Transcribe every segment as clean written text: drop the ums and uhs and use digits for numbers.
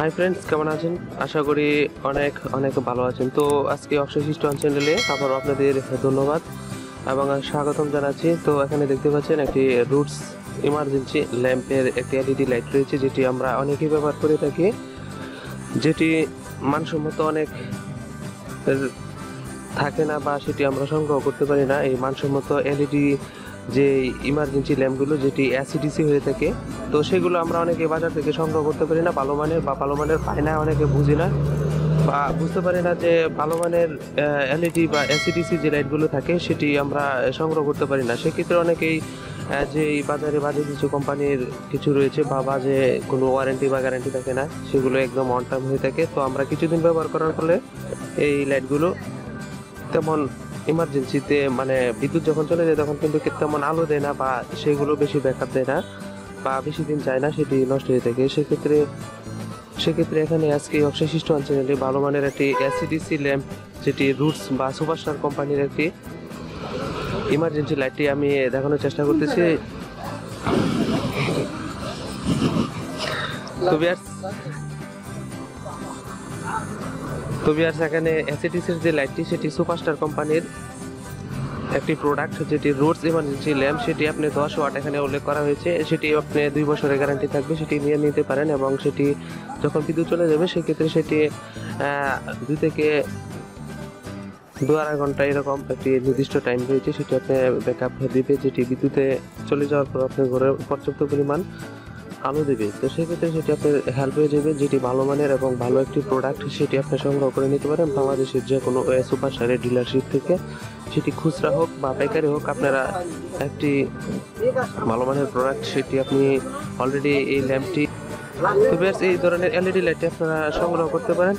Hi friends, কেমন আছেন? আশা করি অনেক অনেক ভালো আছেন। তো আজকে অবশিষ্ট চ্যানেলে আবার আপনাদের ধন্যবাদ এবং স্বাগতম জানাচ্ছি। তো এখানে দেখতে পাচ্ছেন একটি রুটস ইমার্জেন্সি ল্যাম্পের একটি এলইডি লাইট রয়েছে, যেটি আমরা অনেকেই ব্যবহার করে থাকি, যেটি মানসম্মত অনেক থাকে না বা সেটি আমরা সংগ্রহ করতে পারি না। এই মানসম্মত এলইডি যে ইমার্জেন্সি ল্যাম্পগুলো যেটি এসিডিসি হয়ে থাকে, তো সেগুলো আমরা অনেকে বাজার থেকে সংগ্রহ করতে পারি না, ভালো মানের পাই না, অনেকে বুঝি না বা বুঝতে পারি না যে ভালো মানের এলইডি বা এসিডিসি যে লাইটগুলো থাকে সেটি আমরা সংগ্রহ করতে পারি না। সেক্ষেত্রে অনেকেই যে বাজারে বাজে কিছু কোম্পানির কিছু রয়েছে বা বাজে কোনো ওয়ারেন্টি বা গ্যারান্টি থাকে না, সেগুলো একদম অন টাইম হয়ে থাকে। তো আমরা কিছুদিন ব্যবহার করার ফলে এই লাইটগুলো তেমন ইমার্জেন্সিতে মানে বিদ্যুৎ যখন চলে যায় তখন কিন্তু তেমন আলো দেয় না বা সেগুলো বেশি ব্যাকআপ দেয় না বা বেশি দিন যায় না, সেটি নষ্ট হয়ে থাকে। সেক্ষেত্রে এখানে আজকে অবশিষ্ট চ্যানেলে ভালো মানের একটি এসিডিসি ল্যাম্প, যেটি রুটস বা সুপারস্টার কোম্পানির একটি ইমার্জেন্সি লাইটটি আমি দেখানোর চেষ্টা করতেছি। তো ভিউয়ার্স, এখানে এসিডিসির যে লাইটটি সেটি সুপারস্টার কোম্পানির একটি প্রোডাক্ট, যেটি রুটস ইমার্জেন্সি ল্যাম্প। সেটি আপনি 10 ওয়াট এখানে উল্লেখ করা হয়েছে। সেটি আপনি 2 বছরের গ্যারান্টি থাকবে, সেটি নিয়ে নিতে পারেন এবং সেটি যখন বিদ্যুৎ চলে যাবে সেক্ষেত্রে সেটি 2 থেকে 2-2.5 ঘন্টা এরকম একটি নির্দিষ্ট টাইম রয়েছে, সেটি আপনি ব্যাকআপ দিবে, যেটি বিদ্যুতে চলে যাওয়ার পর আপনার ঘরে পর্যাপ্ত পরিমাণ আলো দেবে। তো সেক্ষেত্রে সেটি আপনার হেল্প হয়ে যাবে, যেটি ভালো মানের এবং ভালো একটি প্রোডাক্ট। সেটি আপনি সংগ্রহ করে নিতে পারেন বাংলাদেশের যে কোনো সুপারস্টারের ডিলারশিপ থেকে, সেটি খুচরা হোক বা পাইকারি হোক। আপনারা একটি ভালো মানের প্রোডাক্ট সেটি আপনি অলরেডি এই ল্যাম্পটি, তো বেশ এই ধরনের এলইডি লাইটটি আপনারা সংগ্রহ করতে পারেন।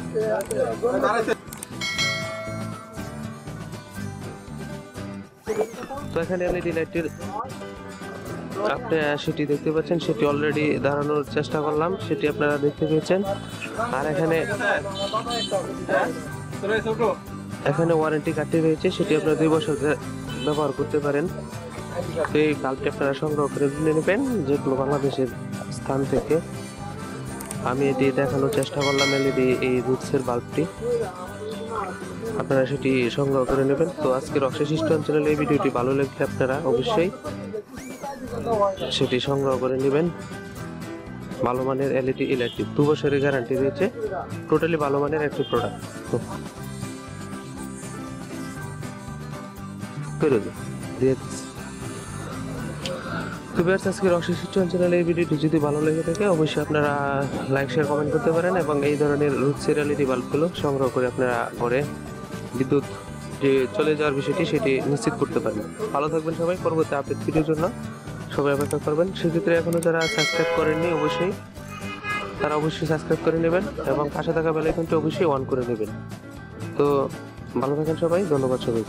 তো এখানে এলইডি লাইটটির আপনি সেটি দেখতে পাচ্ছেন, সেটি অলরেডি দাঁড়ানোর চেষ্টা করলাম, সেটি আপনারা দেখতে পেয়েছেন। আর এখানে ওয়ারেন্টি কার্ডটি রয়েছে, সেটি আপনারা 2 বছর ব্যবহার করতে পারেন। তো এই বাল্বটি আপনারা সংগ্রহ করে নিয়ে নেবেন যে কোনো বাংলাদেশের স্থান থেকে। আমি এটি দেখানোর চেষ্টা করলাম এলইডি এই রুটসের বাল্বটি, আপনারা সেটি সংগ্রহ করে নেবেন। তো আজকের অবশিষ্ট চ্যানেলে এই ভিডিওটি ভালো লাগলে আপনারা অবশ্যই সেটি সংগ্রহ করে নেবেন। ভালো মানের এলইডি ইলেকট্রিক, 2 বছরের গ্যারান্টি রয়েছে, টোটালি ভালো মানের একটি প্রোডাক্ট। তো ভিউয়ার্স, আজকের অবশিষ্ট চ্যানেলে এই ভিডিওটি যদি ভালো লেগে থাকে অবশ্যই আপনারা লাইক, শেয়ার, কমেন্ট করতে পারেন এবং এই ধরনের রুটসের এলইডি বাল্বগুলো সংগ্রহ করে আপনারা ঘরে বিদ্যুৎ যে চলে যাওয়ার বিষয়টি সেটি নিশ্চিত করতে পারেন। ভালো থাকবেন সবাই, পরবর্তী আপডেট ভিডিওর জন্য সবাই অপেক্ষা করবেন। সেক্ষেত্রে এখনও যারা সাবস্ক্রাইব করেননি তারা অবশ্যই সাবস্ক্রাইব করে নেবেন এবং পাশে থাকা বেল আইকনটি অবশ্যই অন করে নেবেন। তো ভালো থাকেন সবাই, ধন্যবাদ সবাই।